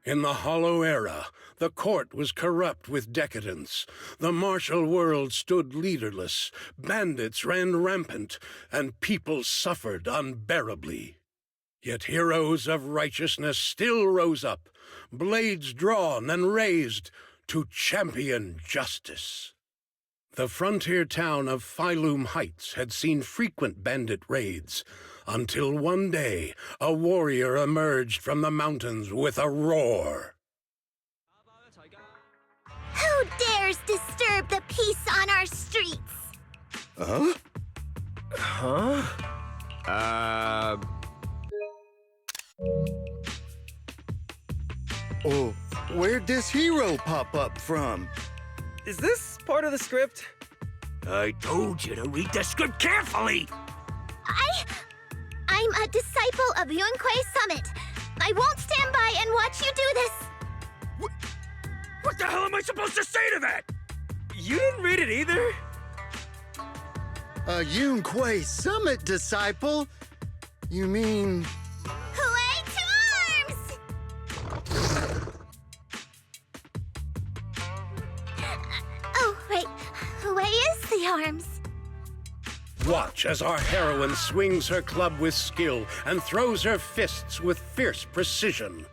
In the Hollow Era, the court was corrupt with decadence. The martial world stood leaderless, bandits ran rampant, and people suffered unbearably. Yet heroes of righteousness still rose up, blades drawn and raised to champion justice. The frontier town of Phylum Heights had seen frequent bandit raids, until one day a warrior emerged from the mountains with a roar. Who dares disturb the peace on our streets? Huh? Oh, where'd this hero pop up from? Is this part of the script? I told you to read the script carefully! I'm a disciple of Yunquei Summit. I won't stand by and watch you do this. What the hell am I supposed to say to that? You didn't read it either? A Yunquei Summit disciple? You mean... Way to arms! Oh, wait. Way is the arms? Watch as our heroine swings her club with skill and throws her fists with fierce precision.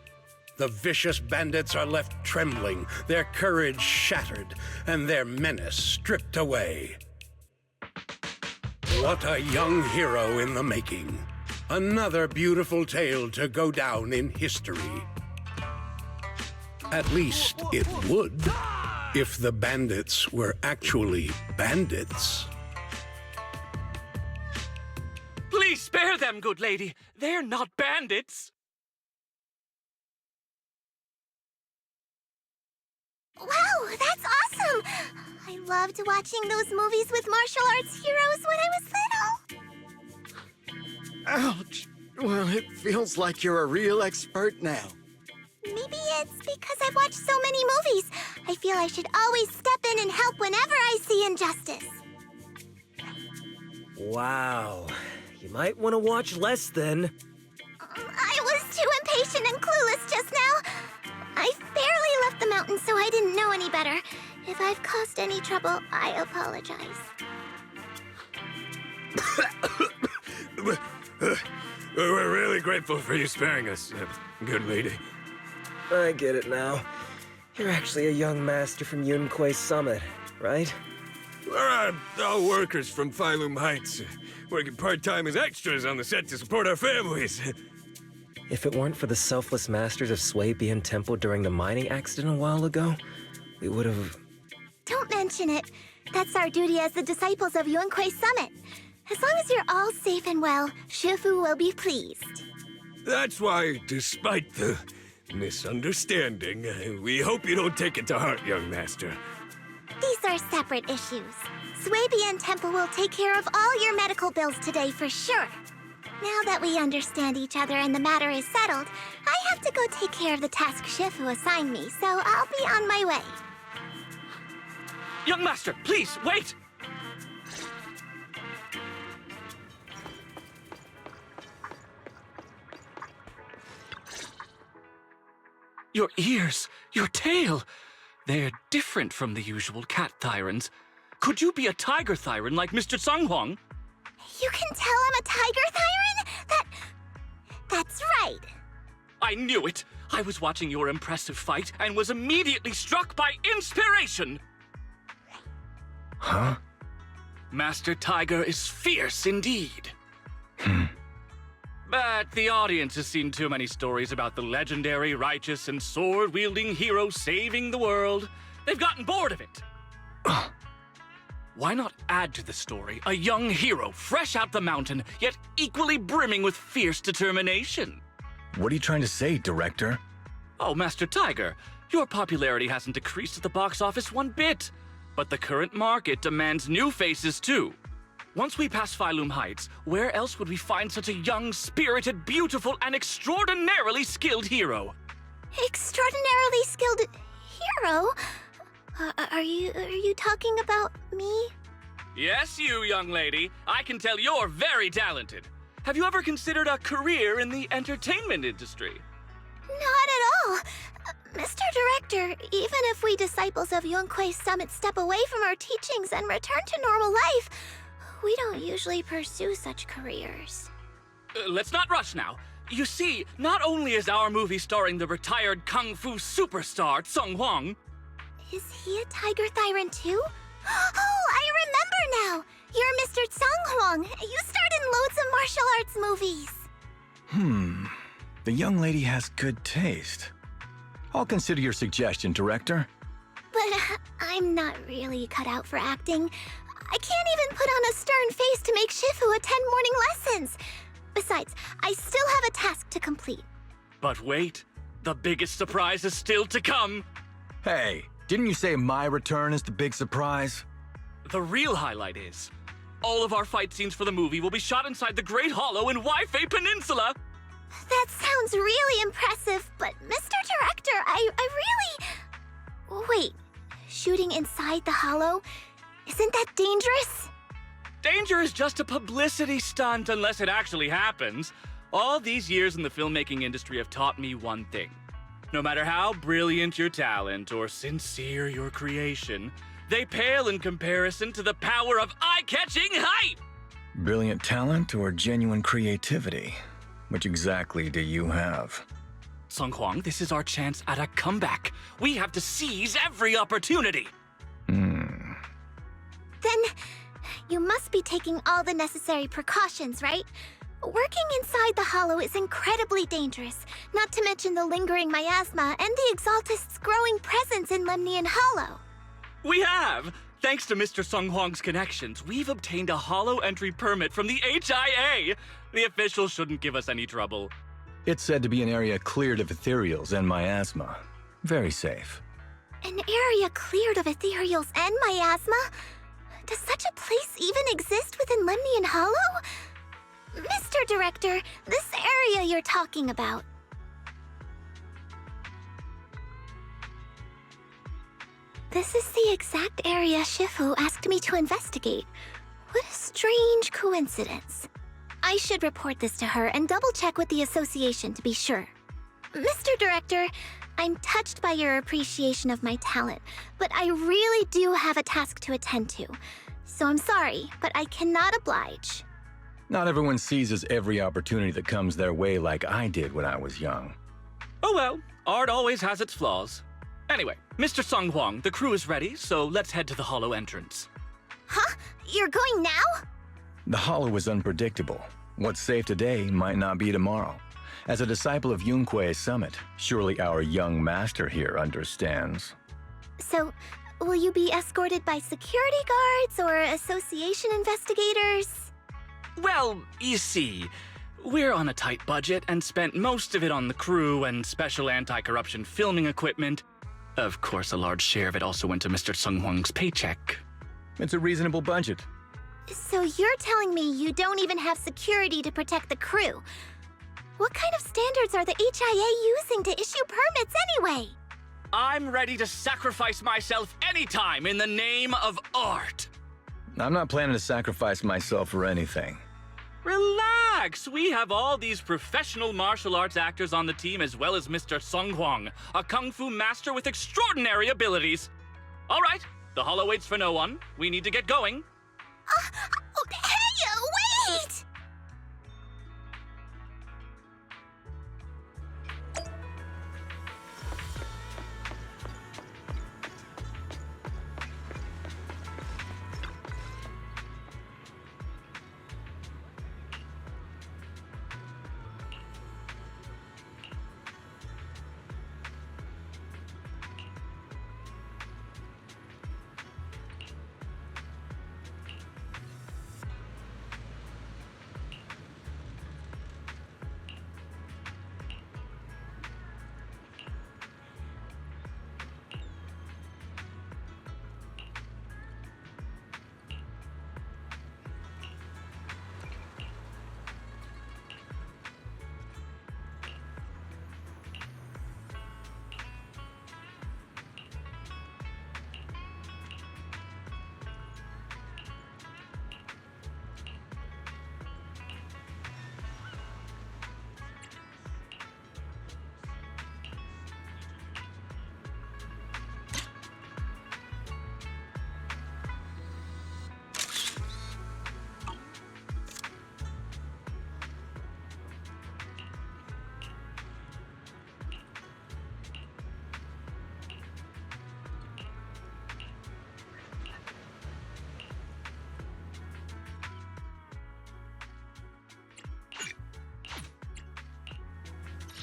The vicious bandits are left trembling, their courage shattered, and their menace stripped away. What a young hero in the making. Another beautiful tale to go down in history. At least it would, if the bandits were actually bandits. Please spare them, good lady. They're not bandits. Wow, that's awesome! I loved watching those movies with martial arts heroes when I was little. Ouch! Well, it feels like you're a real expert now. Maybe it's because I've watched so many movies. I feel I should always step in and help whenever I see injustice. Wow. You might want to watch less then. I was too impatient and clueless just now. I barely left the mountain, so I didn't know any better. If I've caused any trouble, I apologize. We're really grateful for you sparing us, good lady. I get it now. You're actually a young master from Yunquei Summit, right? We're all workers from Phylum Heights, working part-time as extras on the set to support our families. If it weren't for the selfless masters of Swabian Temple during the mining accident a while ago, we would have... Don't mention it. That's our duty as the disciples of Yunquei Summit. As long as you're all safe and well, Shifu will be pleased. That's why, despite the misunderstanding, we hope you don't take it to heart, young master. These are separate issues. Swabian Temple will take care of all your medical bills today for sure. Now that we understand each other and the matter is settled, I have to go take care of the task Shifu assigned me, so I'll be on my way. Young master, please, wait! Your ears, your tail, they're different from the usual cat thyrans. Could you be a tiger thyran like Mr. Sunghuang? You can tell I'm a tiger thyran? That's right. I knew it! I was watching your impressive fight and was immediately struck by inspiration! Huh? Master Tiger is fierce indeed. But the audience has seen too many stories about the legendary, righteous, and sword-wielding hero saving the world. They've gotten bored of it. Why not add to the story a young hero fresh out the mountain, yet equally brimming with fierce determination? What are you trying to say, director? Oh, Master Tiger, your popularity hasn't decreased at the box office one bit. But the current market demands new faces, too. Once we pass Phylum Heights, where else would we find such a young, spirited, beautiful, and extraordinarily skilled hero? Extraordinarily skilled hero? Are you talking about me? Yes, you, young lady. I can tell you're very talented. Have you ever considered a career in the entertainment industry? Not at all. Mr. Director, even if we disciples of Yunque's summit step away from our teachings and return to normal life, we don't usually pursue such careers. Let's not rush now. You see, not only is our movie starring the retired kung fu superstar Sung Huang. Is he a Tiger Thyran too? Oh, I remember now! You're Mr. Sung Huang. You starred in loads of martial arts movies. The young lady has good taste. I'll consider your suggestion, Director. But I'm not really cut out for acting. I can't even put on a stern face to make Shifu attend morning lessons. Besides, I still have a task to complete. But wait, the biggest surprise is still to come. Hey, didn't you say my return is the big surprise? The real highlight is, all of our fight scenes for the movie will be shot inside the Great Hollow in Waifei Peninsula. That sounds really impressive, but Mr. Director, I really... Wait, shooting inside the hollow? Isn't that dangerous? Danger is just a publicity stunt unless it actually happens. All these years in the filmmaking industry have taught me one thing. No matter how brilliant your talent or sincere your creation, they pale in comparison to the power of eye-catching hype! Brilliant talent or genuine creativity? Which exactly do you have? Sung Huang, this is our chance at a comeback. We have to seize every opportunity. Then, you must be taking all the necessary precautions, right? Working inside the hollow is incredibly dangerous, not to mention the lingering miasma and the Exaltist's growing presence in Lemnian Hollow. We have! Thanks to Mr. Sung Huang's connections, we've obtained a hollow entry permit from the HIA. The officials shouldn't give us any trouble. It's said to be an area cleared of ethereals and miasma. Very safe. An area cleared of ethereals and miasma? Does such a place even exist within Lemnian Hollow? Mr. Director, this area you're talking about. This is the exact area Shifu asked me to investigate. What a strange coincidence. I should report this to her and double-check with the association to be sure. Mr. Director, I'm touched by your appreciation of my talent, but I really do have a task to attend to. So I'm sorry, but I cannot oblige. Not everyone seizes every opportunity that comes their way like I did when I was young. Oh well, art always has its flaws. Anyway, Mr. Sung Huang, the crew is ready, so let's head to the hollow entrance. Huh? You're going now? The hollow is unpredictable. What's safe today might not be tomorrow. As a disciple of Yunque's summit, surely our young master here understands. So, will you be escorted by security guards or association investigators? Well, you see, we're on a tight budget and spent most of it on the crew and special anti-corruption filming equipment. Of course, a large share of it also went to Mr. Sung Huang's paycheck. It's a reasonable budget. So you're telling me you don't even have security to protect the crew? What kind of standards are the HIA using to issue permits anyway? I'm ready to sacrifice myself anytime in the name of art. I'm not planning to sacrifice myself for anything. Relax! We have all these professional martial arts actors on the team as well as Mr. Sung Huang, a kung fu master with extraordinary abilities. All right, the hollow waits for no one. We need to get going. Hey, wait!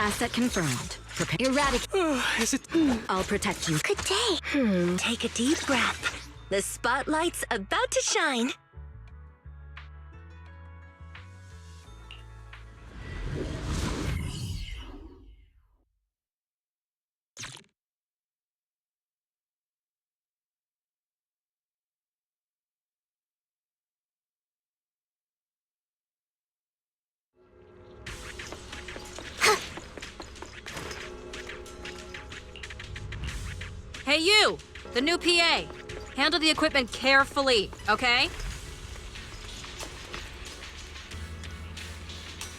Asset confirmed. Prepare. Eradicate. I'll protect you. Good day. Take a deep breath. The spotlight's about to shine. Hey you, the new PA. Handle the equipment carefully, okay?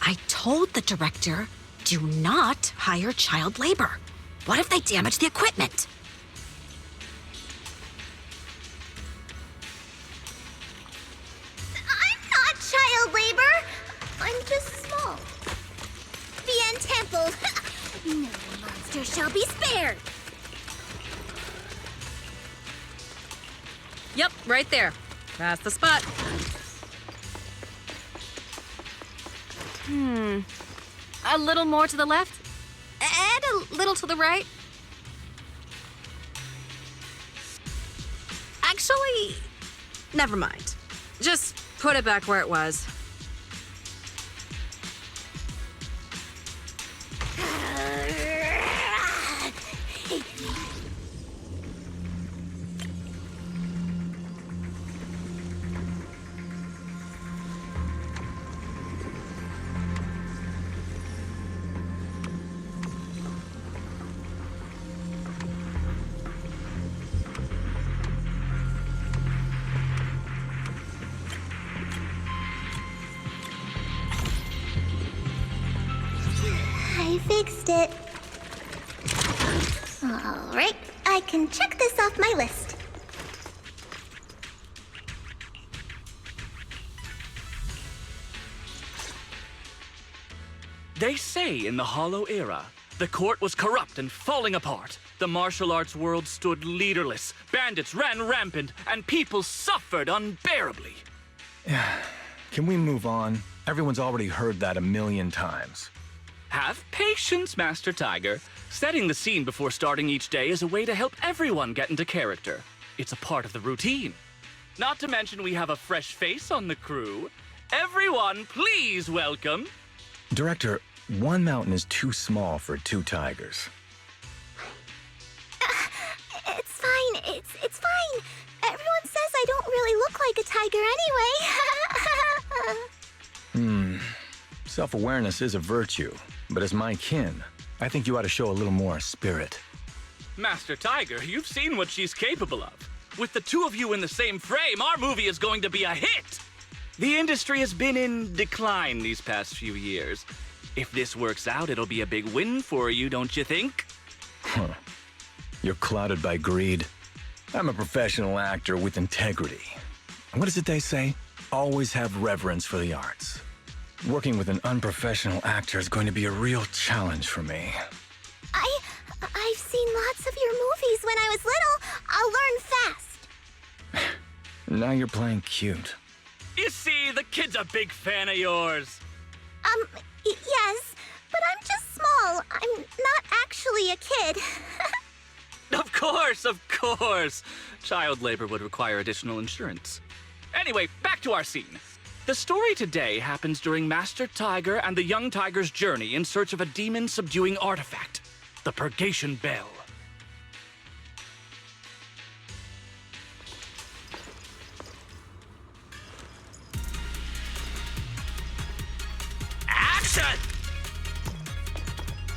I told the director, do not hire child labor. What if they damage the equipment? I'm not child labor. I'm just small. Bien Temple. No monster shall be spared. Yep, right there. That's the spot. A little more to the left, and a little to the right. Actually, never mind. Just put it back where it was. I fixed it. All right, I can check this off my list. They say in the Hollow Era, the court was corrupt and falling apart. The martial arts world stood leaderless. Bandits ran rampant, and people suffered unbearably. Can we move on? Everyone's already heard that a million times. Have patience, Master Tiger. Setting the scene before starting each day is a way to help everyone get into character. It's a part of the routine. Not to mention we have a fresh face on the crew. Everyone, please welcome... Director, one mountain is too small for two tigers. It's fine. It's fine. Everyone says I don't really look like a tiger anyway. Self-awareness is a virtue, but as my kin, I think you ought to show a little more spirit. Master Tiger, you've seen what she's capable of. With the two of you in the same frame, our movie is going to be a hit! The industry has been in decline these past few years. If this works out, it'll be a big win for you, don't you think? You're clouded by greed. I'm a professional actor with integrity. What is it they say? Always have reverence for the arts. Working with an unprofessional actor is going to be a real challenge for me. I've seen lots of your movies when I was little. I'll learn fast. Now you're playing cute. You see, the kid's a big fan of yours. Yes, but I'm just small. I'm not actually a kid. Of course. Child labor would require additional insurance. Anyway, back to our scene. The story today happens during Master Tiger and the young tiger's journey in search of a demon-subduing artifact, the Purgation Bell. Action!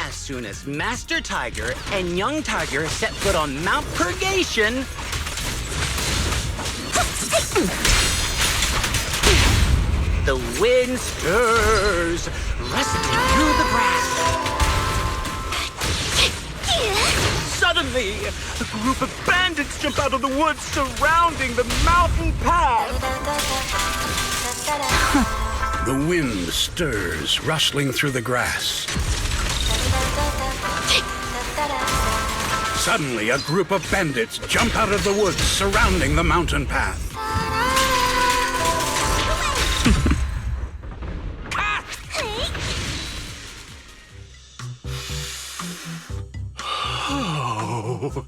As soon as Master Tiger and Young Tiger set foot on Mount Purgation, the wind stirs, rustling through the grass. Suddenly, a group of bandits jump out of the woods surrounding the mountain path. The wind stirs, rustling through the grass. Suddenly, a group of bandits jump out of the woods surrounding the mountain path. Oh.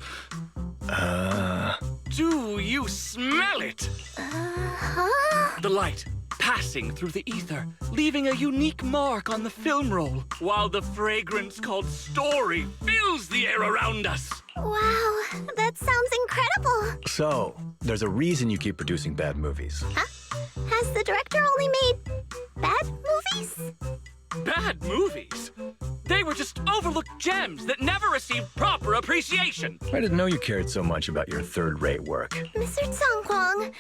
Do you smell it? Huh? The light passing through the ether, leaving a unique mark on the film roll, while the fragrance called story fills the air around us. Wow, that sounds incredible. So, there's a reason you keep producing bad movies. Huh? Has the director only made bad movies? Bad movies? They were just overlooked gems that never received proper appreciation. I didn't know you cared so much about your third-rate work. Mr. Tsangkwang,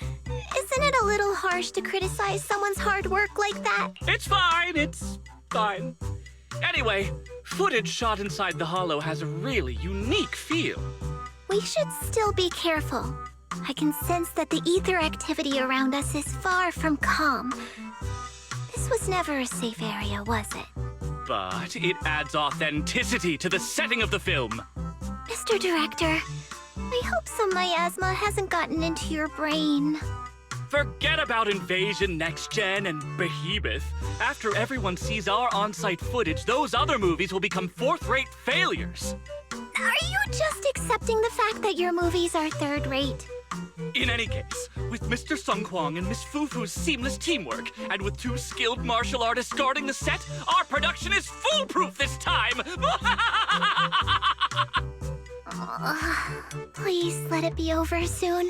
isn't it a little harsh to criticize someone's hard work like that? It's fine. Anyway, footage shot inside the hollow has a really unique feel. We should still be careful. I can sense that the ether activity around us is far from calm. This was never a safe area, was it? But it adds authenticity to the setting of the film. Mr. Director, I hope some miasma hasn't gotten into your brain. Forget about Invasion Next Gen and Behemoth. After everyone sees our on-site footage, those other movies will become fourth-rate failures. Are you just accepting the fact that your movies are third-rate? In any case, with Mr. Sung Kwang and Miss Fufu's seamless teamwork, and with 2 skilled martial artists guarding the set, our production is foolproof this time! Please let it be over soon.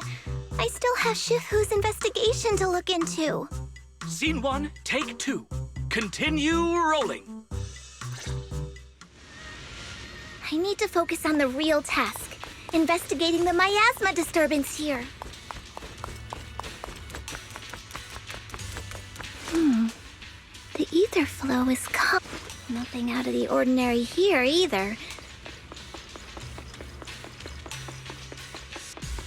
I still have Shifu's investigation to look into. Scene 1, take 2. Continue rolling. I need to focus on the real task, investigating the miasma disturbance here. The ether flow is calm. Nothing out of the ordinary here either.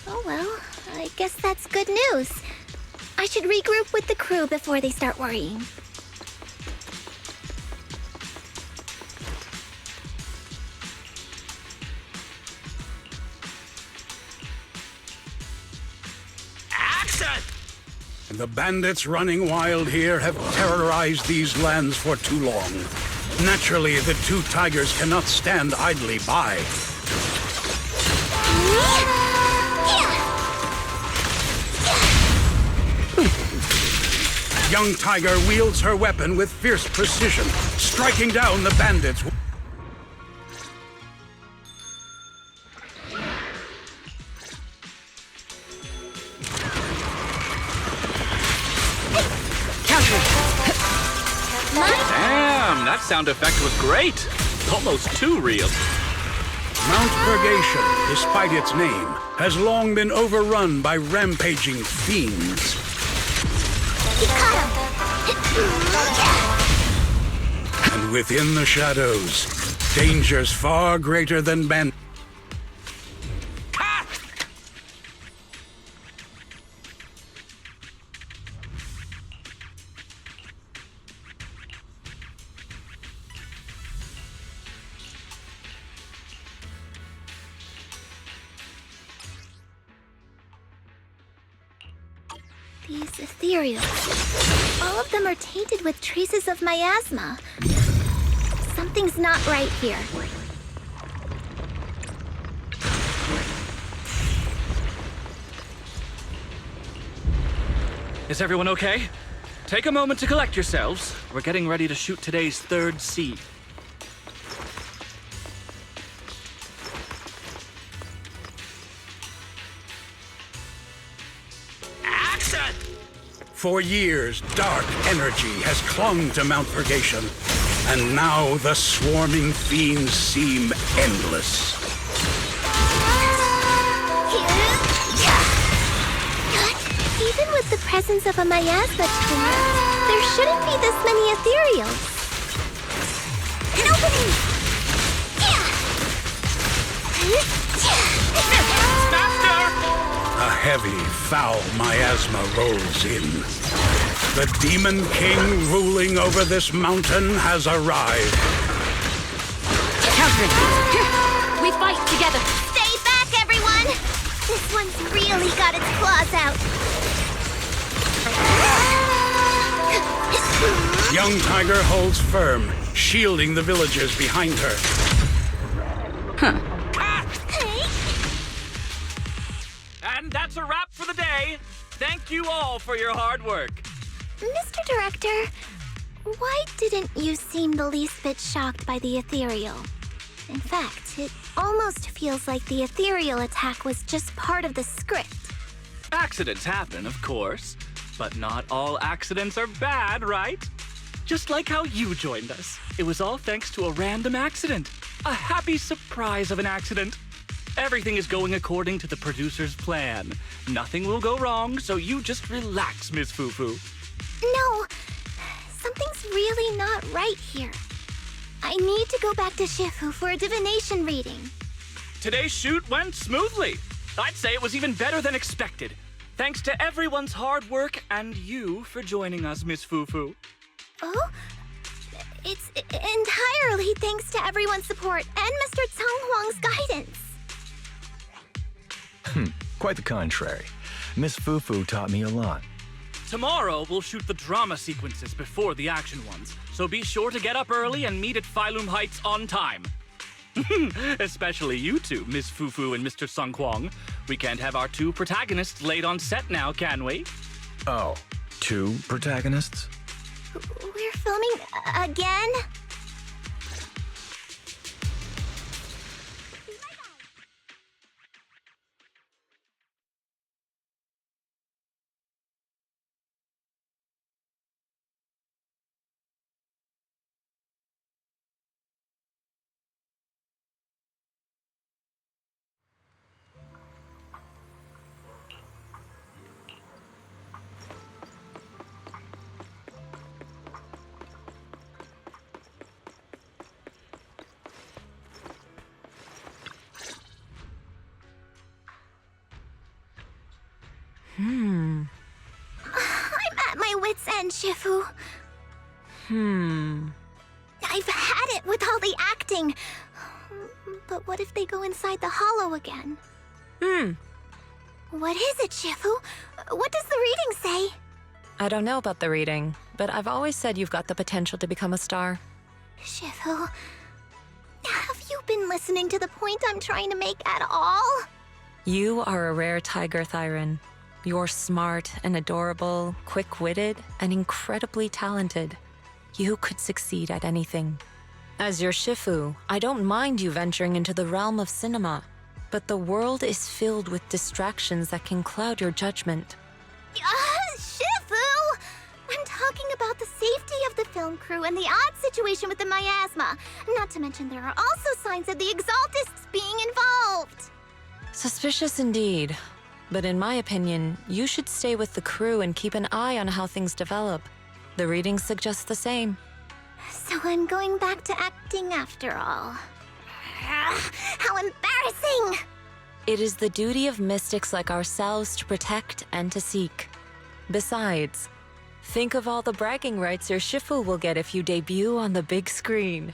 Oh well, I guess that's good news. I should regroup with the crew before they start worrying. The bandits running wild here have terrorized these lands for too long. Naturally, the 2 tigers cannot stand idly by. Young Tiger wields her weapon with fierce precision, striking down the bandits. Damn, that sound effect was great. Almost too real. Mount Purgation, despite its name, has long been overrun by rampaging fiends. You caught him! And within the shadows, dangers far greater than bandits. These ethereals, all of them are tainted with traces of miasma. Something's not right here. Is everyone okay? Take a moment to collect yourselves. We're getting ready to shoot today's 3rd scene. For years, dark energy has clung to Mount Purgation, and now the swarming fiends seem endless. Even with the presence of a miasma tumor, there shouldn't be this many ethereals. An opening! A heavy, foul miasma rolls in. The Demon King ruling over this mountain has arrived. Counter. Here, we fight together. Stay back, everyone! This one's really got its claws out. Young Tiger holds firm, shielding the villagers behind her. Hey! And that's a wrap for the day. Thank you all for your hard work. Mr. Director, why didn't you seem the least bit shocked by the ethereal? In fact, it almost feels like the ethereal attack was just part of the script. Accidents happen, of course, but not all accidents are bad, right? Just like how you joined us. It was all thanks to a random accident. A happy surprise of an accident. Everything is going according to the producer's plan. Nothing will go wrong, so you just relax, Miss Fufu. No, something's really not right here. I need to go back to Shifu for a divination reading. Today's shoot went smoothly. I'd say it was even better than expected. Thanks to everyone's hard work and you for joining us, Miss Fufu. Oh? It's entirely thanks to everyone's support and Mr. Tsang Huang's guidance. Quite the contrary. Miss Fufu taught me a lot. Tomorrow, we'll shoot the drama sequences before the action ones, so be sure to get up early and meet at Phylum Heights on time. Especially you two, Miss Fufu and Mr. Sung Kwong. We can't have our two protagonists late on set now, can we? Oh, 2 protagonists? We're filming again? I'm at my wit's end, Shifu. I've had it with all the acting. But what if they go inside the hollow again? What is it, Shifu? What does the reading say? I don't know about the reading, but I've always said you've got the potential to become a star. Shifu, have you been listening to the point I'm trying to make at all? You are a rare tiger, Thyron. You're smart and adorable, quick-witted, and incredibly talented. You could succeed at anything. As your Shifu, I don't mind you venturing into the realm of cinema, but the world is filled with distractions that can cloud your judgment. Shifu! I'm talking about the safety of the film crew and the odd situation with the miasma. Not to mention there are also signs of the Exaltists being involved. Suspicious indeed. But in my opinion, you should stay with the crew and keep an eye on how things develop. The readings suggest the same. So I'm going back to acting after all. How embarrassing! It is the duty of mystics like ourselves to protect and to seek. Besides, think of all the bragging rights your Shifu will get if you debut on the big screen.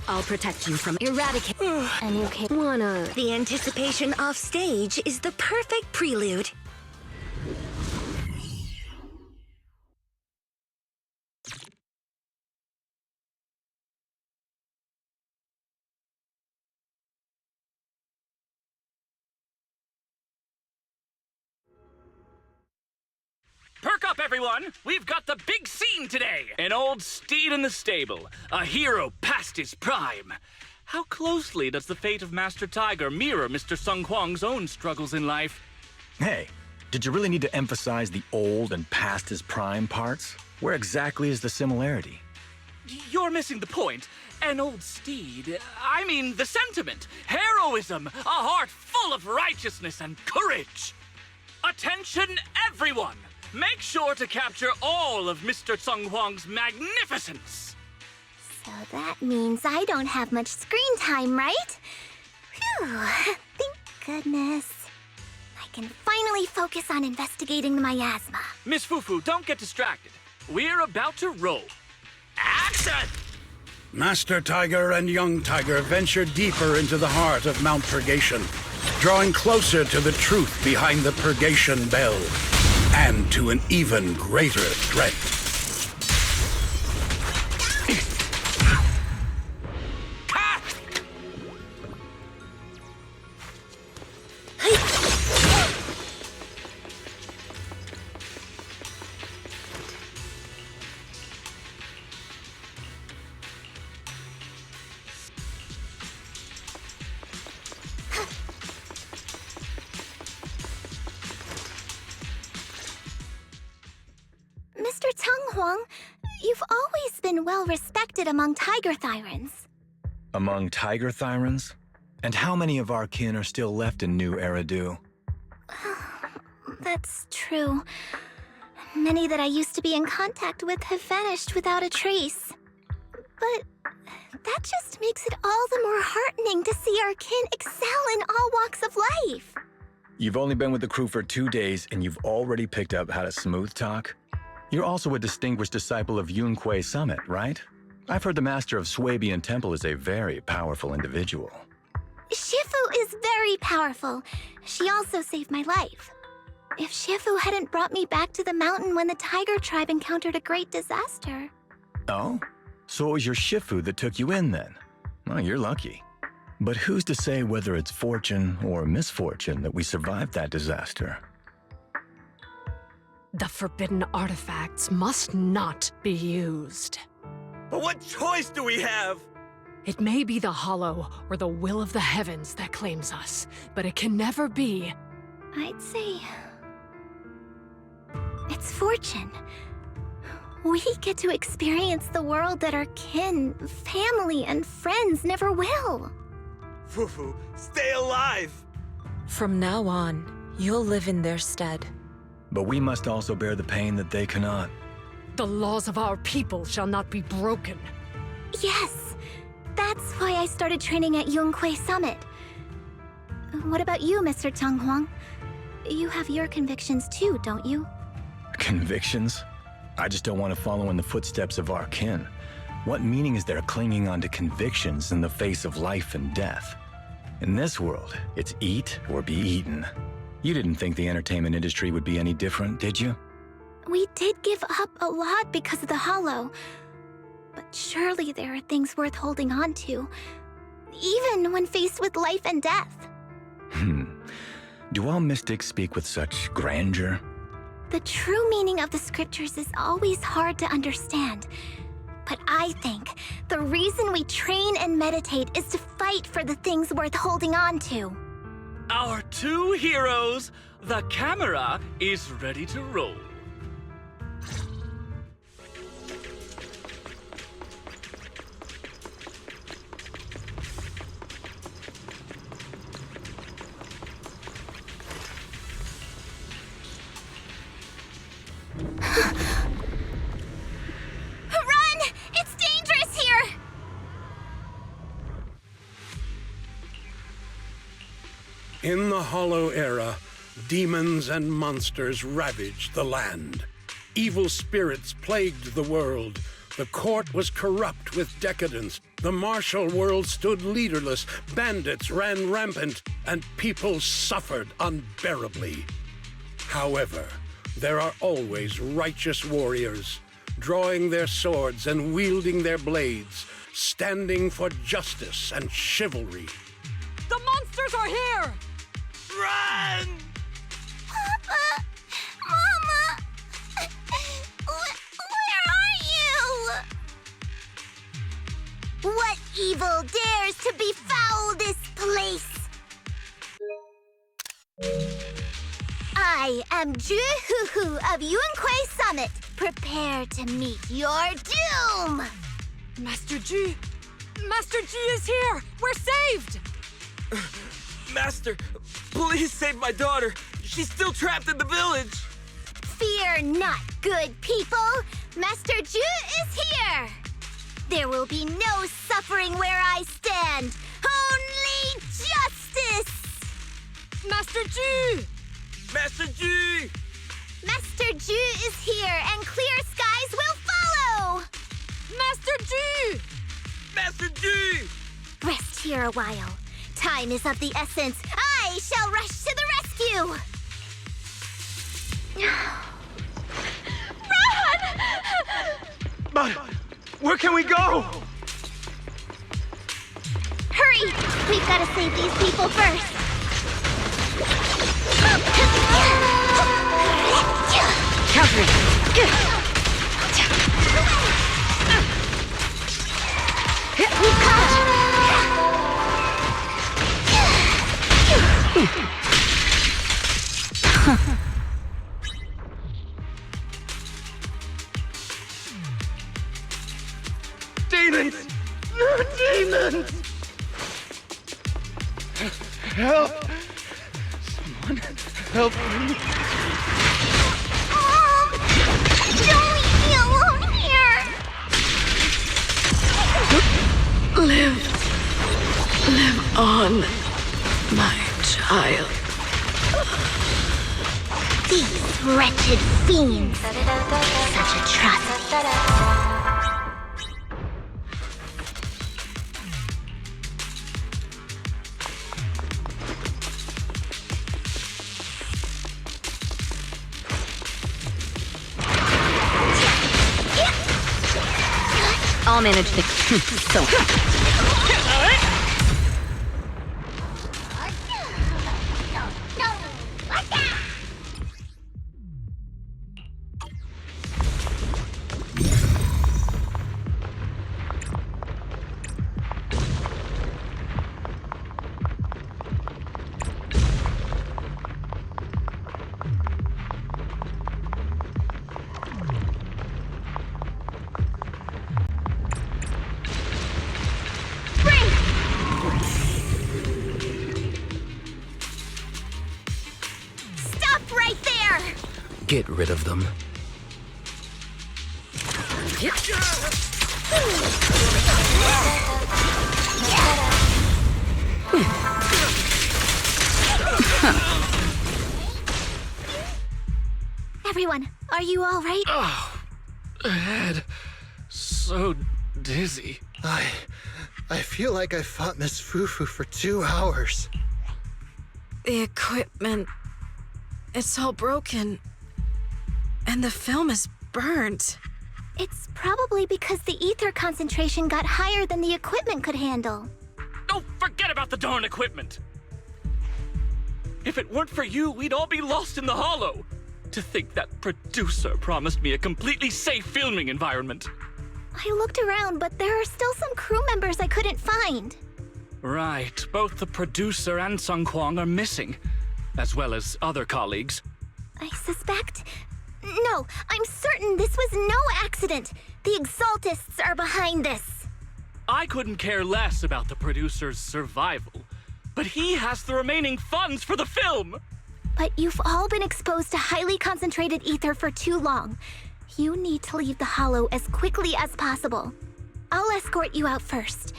I'll protect you from eradicate. And you can Wanna... The anticipation off stage is the perfect prelude. Perk up, everyone! We've got the big scene today! An old steed in the stable, a hero past his prime. How closely does the fate of Master Tiger mirror Mr. Sung Hwang's own struggles in life? Hey, did you really need to emphasize the old and past his prime parts? Where exactly is the similarity? You're missing the point. An old steed, I mean the sentiment, heroism, a heart full of righteousness and courage. Attention, everyone! Make sure to capture all of Mr. Sung Hwang's magnificence! So that means I don't have much screen time, right? Phew, thank goodness. I can finally focus on investigating the miasma. Miss Fufu, don't get distracted. We're about to roll. Action! Master Tiger and Young Tiger venture deeper into the heart of Mount Purgation, drawing closer to the truth behind the Purgation Bell, and to an even greater threat. Mr. Tung Hwang, you've always been well respected among Tiger Thyrans. Among Tiger Thyrans? And how many of our kin are still left in New Eridu? That's true. Many that I used to be in contact with have vanished without a trace. But that just makes it all the more heartening to see our kin excel in all walks of life. You've only been with the crew for 2 days and you've already picked up how to smooth talk? You're also a distinguished disciple of Yunquei Summit, right? I've heard the master of Swabian Temple is a very powerful individual. Shifu is very powerful. She also saved my life. If Shifu hadn't brought me back to the mountain when the Tiger tribe encountered a great disaster. Oh? So it was your Shifu that took you in then? Well, you're lucky. But who's to say whether it's fortune or misfortune that we survived that disaster? The forbidden artifacts must not be used. But what choice do we have? It may be the Hollow or the will of the heavens that claims us, but it can never be. I'd say it's fortune. We get to experience the world that our kin, family, and friends never will. Fufu, stay alive! From now on, you'll live in their stead. But we must also bear the pain that they cannot. The laws of our people shall not be broken. Yes, that's why I started training at Yunquei Summit. What about you, Mr. Tung Hwang? You have your convictions too, don't you? Convictions? I just don't want to follow in the footsteps of our kin. What meaning is there clinging on to convictions in the face of life and death? In this world, it's eat or be eaten. You didn't think the entertainment industry would be any different, did you? We did give up a lot because of the Hollow. But surely there are things worth holding on to, even when faced with life and death. Do all mystics speak with such grandeur? The true meaning of the scriptures is always hard to understand. But I think the reason we train and meditate is to fight for the things worth holding on to. Our two heroes, the camera is ready to roll. Run! It's dangerous here! In the Hollow Era, demons and monsters ravaged the land. Evil spirits plagued the world, The court was corrupt with decadence. The martial world stood leaderless. Bandits ran rampant, and people suffered unbearably. However, there are always righteous warriors, drawing their swords and wielding their blades, standing for justice and chivalry. The monsters are here! Run! Papa! Mama! Where are you? What evil dares to befoul this place? I am Juhuhu of Yunkui Summit. Prepare to meet your doom! Master G! Master G is here! We're saved! Master, please save my daughter. She's still trapped in the village. Fear not, good people! Master Ju is here! There will be no suffering where I stand! Only justice! Master G! Master G! Master Ju is here, and clear skies will follow! Master G! Master G! Rest here a while. Time is of the essence. I shall rush to the rescue! But where can we go? Hurry! We've got to save these people first! Demons! Demons! Help! Someone help me! Don't leave me alone here! Live on, my child. These wretched fiends! Such atrocities! I'll manage the... so... Get rid of them. Everyone, are you all right? Oh, head. So dizzy. I feel like I fought Miss Fufu for 2 hours. The equipment... it's all broken. And the film is burnt. It's probably because the ether concentration got higher than the equipment could handle. Oh, forget about the darn equipment! If it weren't for you, we'd all be lost in the hollow. To think that producer promised me a completely safe filming environment. I looked around, but there are still some crew members I couldn't find. Right, both the producer and Sung Kwang are missing, as well as other colleagues. I suspect... No, I'm certain this was no accident. The Exaltists are behind this. I couldn't care less about the producer's survival, but he has the remaining funds for the film! But you've all been exposed to highly concentrated ether for too long. You need to leave the hollow as quickly as possible. I'll escort you out first.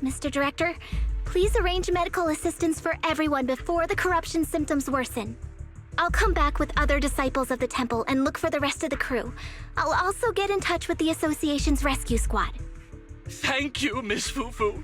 Mr. Director, please arrange medical assistance for everyone before the corruption symptoms worsen. I'll come back with other disciples of the temple and look for the rest of the crew. I'll also get in touch with the Association's rescue squad. Thank you, Miss Fufu.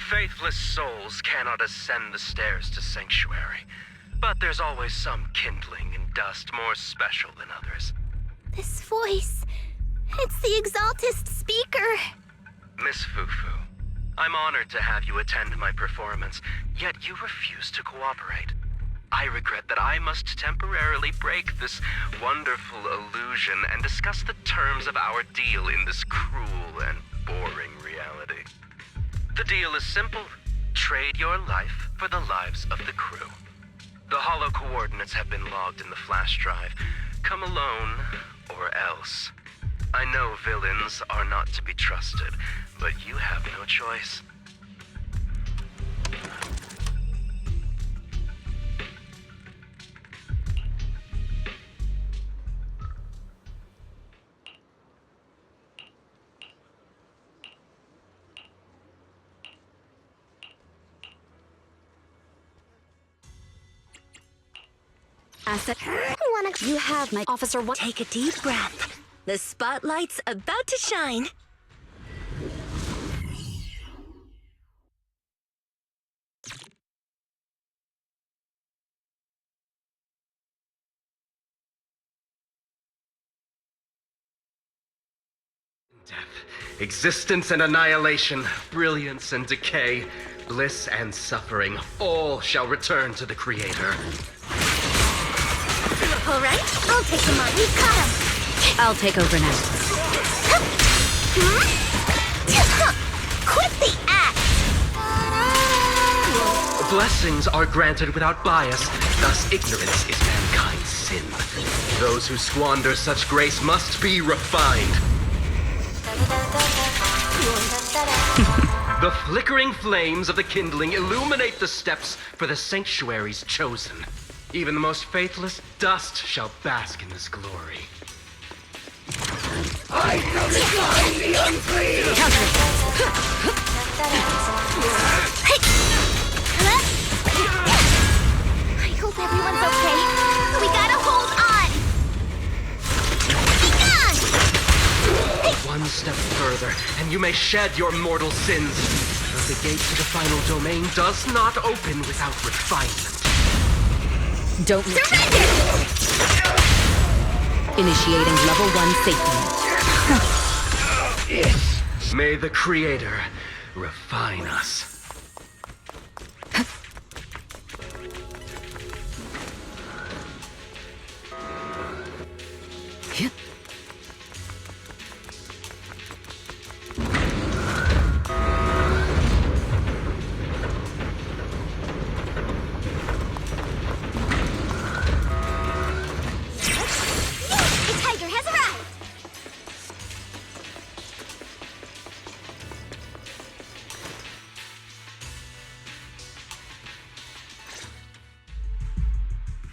Faithless souls cannot ascend the stairs to Sanctuary, but there's always some kindling in dust more special than others. This voice... it's the Exaltist speaker. Miss Fufu, I'm honored to have you attend my performance, yet you refuse to cooperate. I regret that I must temporarily break this wonderful illusion and discuss the terms of our deal in this cruel and boring reality. The deal is simple. Trade your life for the lives of the crew. The hollow coordinates have been logged in the flash drive. Come alone, or else. I know villains are not to be trusted, but you have no choice. Asset. You have my officer. Take a deep breath. The spotlight's about to shine. Death, existence and annihilation, brilliance and decay, bliss and suffering, all shall return to the Creator. All right, I'll take him on. We've caught him. I'll take over now. Quit the act! Blessings are granted without bias, thus ignorance is mankind's sin. Those who squander such grace must be refined. The flickering flames of the kindling illuminate the steps for the sanctuary's chosen. Even the most faithless dust shall bask in this glory. I shall define the unclean! I hope everyone's okay. We gotta hold on! Be gone! One step further, and you may shed your mortal sins. But the gate to the final domain does not open without refinement. Don't surrender! Initiating level 1 safety. May the Creator refine us.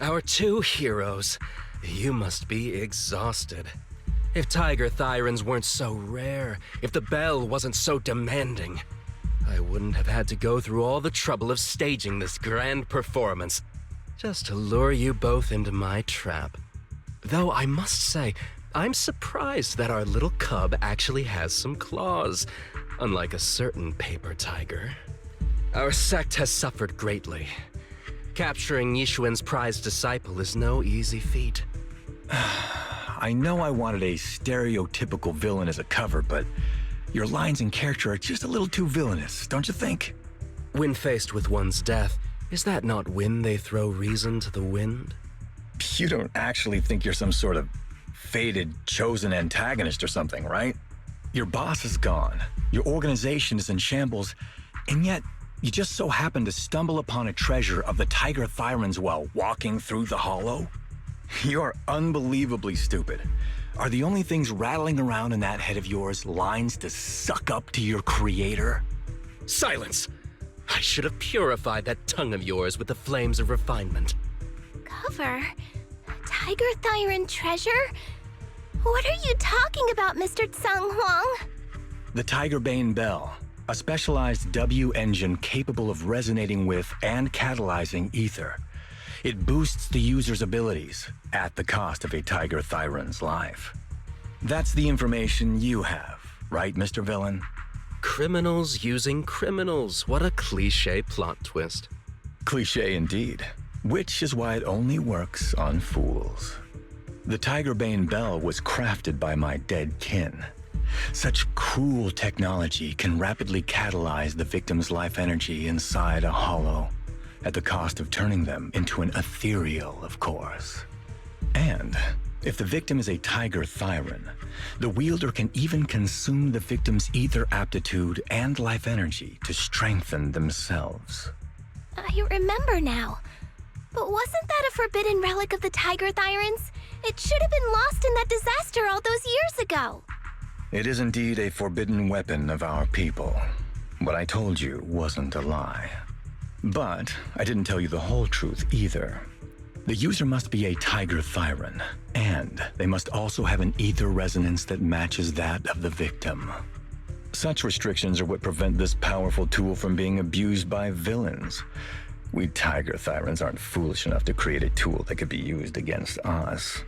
Our two heroes. You must be exhausted. If Tiger Thyrans weren't so rare, if the bell wasn't so demanding, I wouldn't have had to go through all the trouble of staging this grand performance, just to lure you both into my trap. Though I must say, I'm surprised that our little cub actually has some claws, unlike a certain paper tiger. Our sect has suffered greatly. Capturing Yishuan's prized disciple is no easy feat. I know I wanted a stereotypical villain as a cover, but your lines and character are just a little too villainous, don't you think? When faced with one's death, is that not when they throw reason to the wind? You don't actually think you're some sort of fated, chosen antagonist or something, right? Your boss is gone, your organization is in shambles, and yet you just so happen to stumble upon a treasure of the Tiger Thyrans while walking through the hollow? You're unbelievably stupid. Are the only things rattling around in that head of yours lines to suck up to your creator? Silence! I should have purified that tongue of yours with the flames of refinement. Cover? Tiger Thyran treasure? What are you talking about, Mr. Tsung Huang? The Tiger Bane Bell, a specialized W engine capable of resonating with and catalyzing ether. It boosts the user's abilities at the cost of a Tiger Thyran's life. That's the information you have, right, Mr. Villain? Criminals using criminals. What a cliché plot twist. Cliché indeed, which is why it only works on fools. The Tiger Bane Bell was crafted by my dead kin. Such cruel technology can rapidly catalyze the victim's life energy inside a hollow, at the cost of turning them into an ethereal, of course. And if the victim is a Tiger Thyran, the wielder can even consume the victim's ether aptitude and life energy to strengthen themselves. I remember now. But wasn't that a forbidden relic of the Tiger Thyrans? It should have been lost in that disaster all those years ago. It is indeed a forbidden weapon of our people. What I told you wasn't a lie. But I didn't tell you the whole truth either. The user must be a Tiger Thyran, and they must also have an ether resonance that matches that of the victim. Such restrictions are what prevent this powerful tool from being abused by villains. We Tiger Thyrans aren't foolish enough to create a tool that could be used against us.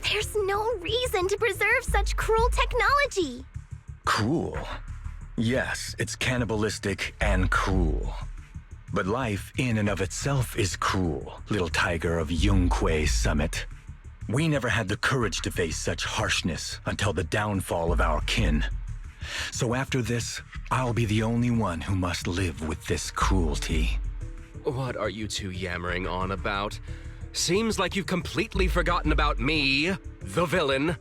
There's no reason to preserve such cruel technology. Cruel? Yes, it's cannibalistic and cruel. But life in and of itself is cruel, little tiger of Yunque Summit. We never had the courage to face such harshness until the downfall of our kin. So after this, I'll be the only one who must live with this cruelty. What are you two yammering on about? Seems like you've completely forgotten about me, the villain.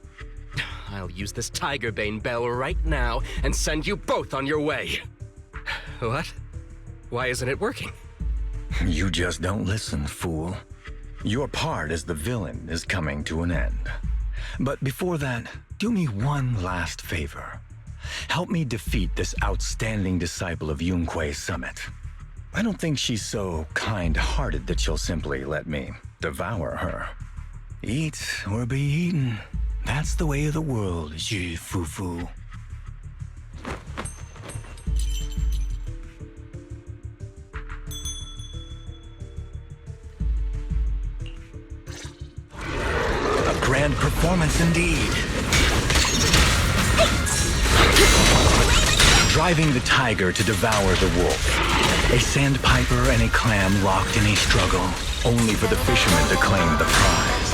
I'll use this Tiger Bane Bell right now and send you both on your way. What? Why isn't it working? You just don't listen, fool. Your part as the villain is coming to an end. But before that, do me one last favor. Help me defeat this outstanding disciple of Yunque Summit. I don't think she's so kind-hearted that she'll simply let me devour her. Eat or be eaten. That's the way of the world, Fufu. A grand performance indeed. Driving the tiger to devour the wolf. A sandpiper and a clam locked in a struggle, only for the fisherman to claim the prize.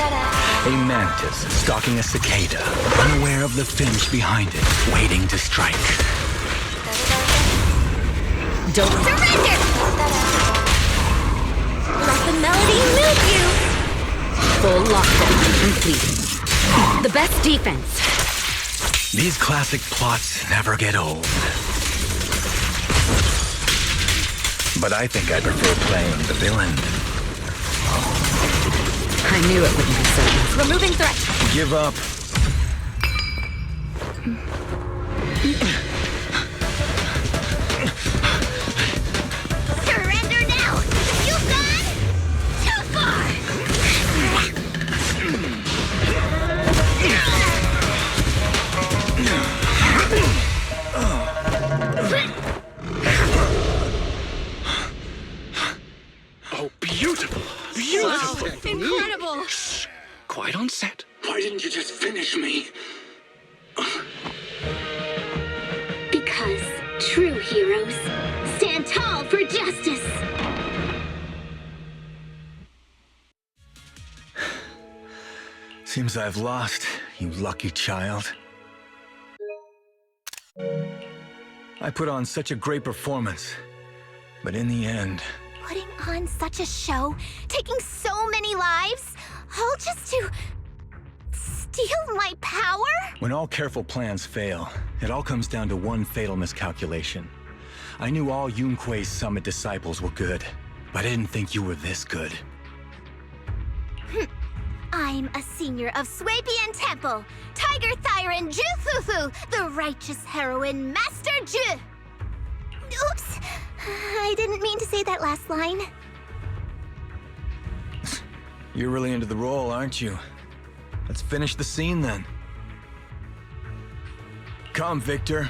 A mantis stalking a cicada, unaware of the finch behind it, waiting to strike. Don't surrender! Let the melody move you! Full lockdown complete. The best defense. These classic plots never get old. But I think I prefer playing the villain. I knew it wouldn't be so easy. Removing threat. Give up. Surrender now! You've gone too far! Oh, beautiful! Beautiful! Wow, incredible! Shh, quiet on set. Why didn't you just finish me? Because true heroes stand tall for justice. Seems I've lost, you lucky child. I put on such a great performance, but in the end... Putting on such a show, taking so many lives, all just to steal my power? When all careful plans fail, it all comes down to one fatal miscalculation. I knew all Yun Kuei's summit disciples were good, but I didn't think you were this good. I'm a senior of Swabian Temple, Tiger Thyron Ju Fufu, the righteous heroine Master Ju. Oops, I didn't mean to say that last line. You're really into the role, aren't you? Let's finish the scene then. Come, Victor.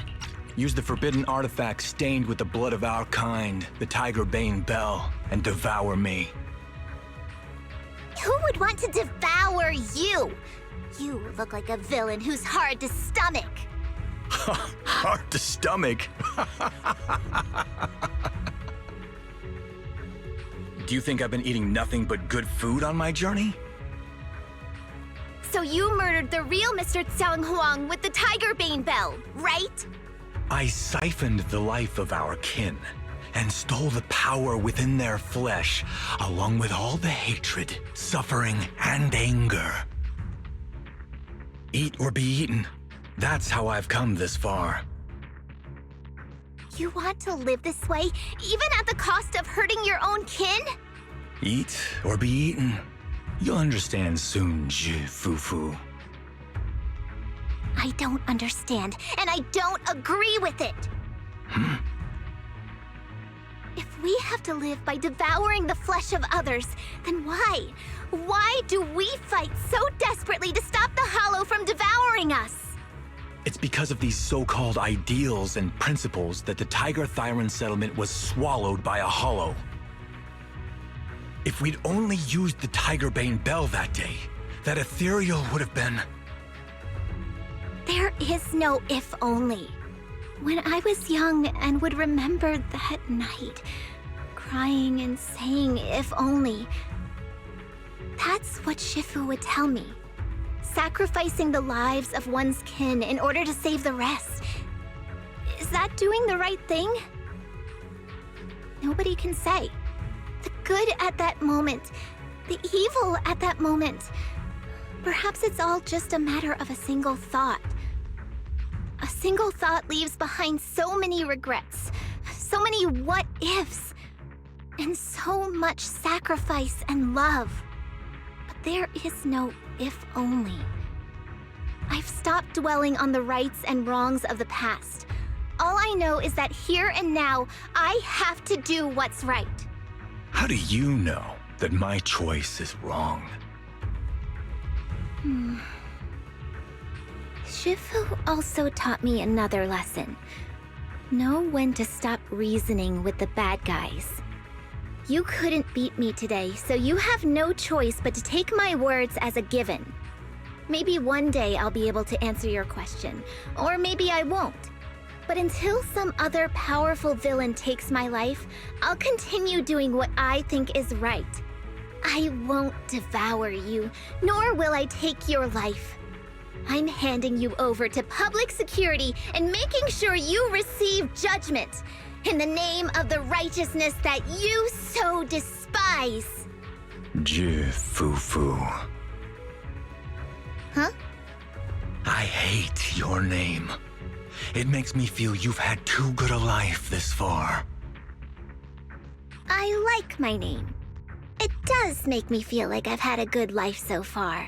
Use the forbidden artifact stained with the blood of our kind, the Tiger Bane Bell, and devour me. Who would want to devour you? You look like a villain who's hard to stomach. Hard to stomach? Do you think I've been eating nothing but good food on my journey? So you murdered the real Mr. Xiang Huang with the Tiger Bane Bell, right? I siphoned the life of our kin and stole the power within their flesh, along with all the hatred, suffering, and anger. Eat or be eaten. That's how I've come this far. You want to live this way, even at the cost of hurting your own kin? Eat or be eaten. You'll understand soon, Fufu. I don't understand, and I don't agree with it. If we have to live by devouring the flesh of others, then why? Why do we fight so desperately to stop the Hollow from devouring us? It's because of these so-called ideals and principles that the Tiger Thyron settlement was swallowed by a Hollow. If we'd only used the Tiger Bane Bell that day, that ethereal would have been... There is no if only. When I was young and would remember that night, crying and saying if only, that's what Shifu would tell me. Sacrificing the lives of one's kin in order to save the rest. Is that doing the right thing? Nobody can say. The good at that moment, the evil at that moment. Perhaps it's all just a matter of a single thought. A single thought leaves behind so many regrets, so many what-ifs, and so much sacrifice and love. But there is no if only. I've stopped dwelling on the rights and wrongs of the past. All I know is that here and now, I have to do what's right. How do you know that my choice is wrong? Shifu also taught me another lesson. Know when to stop reasoning with the bad guys. You couldn't beat me today, so you have no choice but to take my words as a given. Maybe one day I'll be able to answer your question, or maybe I won't. But until some other powerful villain takes my life, I'll continue doing what I think is right. I won't devour you, nor will I take your life. I'm handing you over to public security and making sure you receive judgment in the name of the righteousness that you so despise. Fufu. Huh? I hate your name. It makes me feel you've had too good a life this far. I like my name. It does make me feel like I've had a good life so far.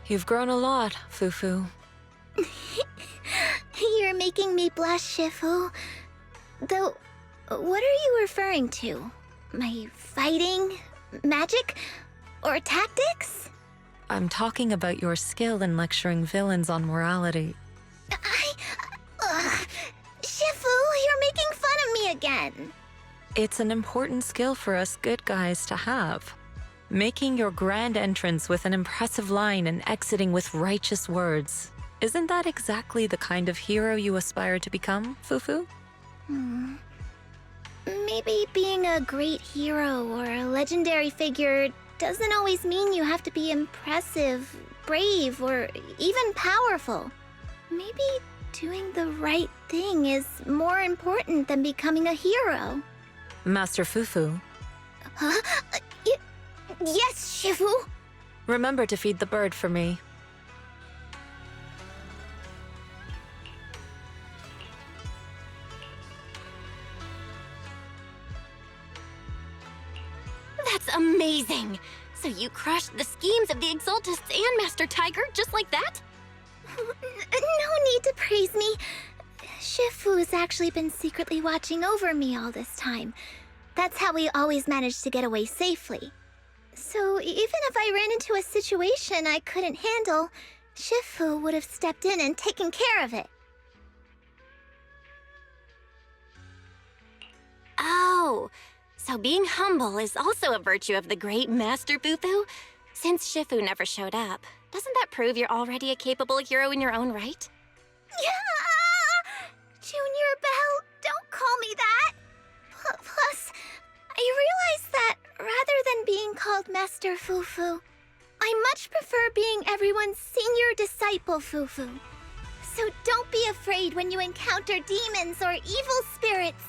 You've grown a lot, Fufu. You're making me blush, Shifu. Though, what are you referring to? My fighting? Magic? Or tactics? I'm talking about your skill in lecturing villains on morality. Shifu, you're making fun of me again. It's an important skill for us good guys to have. Making your grand entrance with an impressive line and exiting with righteous words. Isn't that exactly the kind of hero you aspire to become, Fufu? Maybe being a great hero or a legendary figure doesn't always mean you have to be impressive, brave, or even powerful. Maybe doing the right thing is more important than becoming a hero. Master Fufu. Huh? Yes, Shifu. Remember to feed the bird for me. That's amazing! So you crushed the schemes of the Exaltists and Master Tiger just like that? No need to praise me. Shifu's actually been secretly watching over me all this time. That's how we always managed to get away safely. So even if I ran into a situation I couldn't handle, Shifu would have stepped in and taken care of it. Oh, so being humble is also a virtue of the great Master Fufu? Since Shifu never showed up, doesn't that prove you're already a capable hero in your own right? Junior Belle, don't call me that. Plus, I realize that rather than being called Master Fufu, I much prefer being everyone's senior disciple Fufu. So don't be afraid when you encounter demons or evil spirits.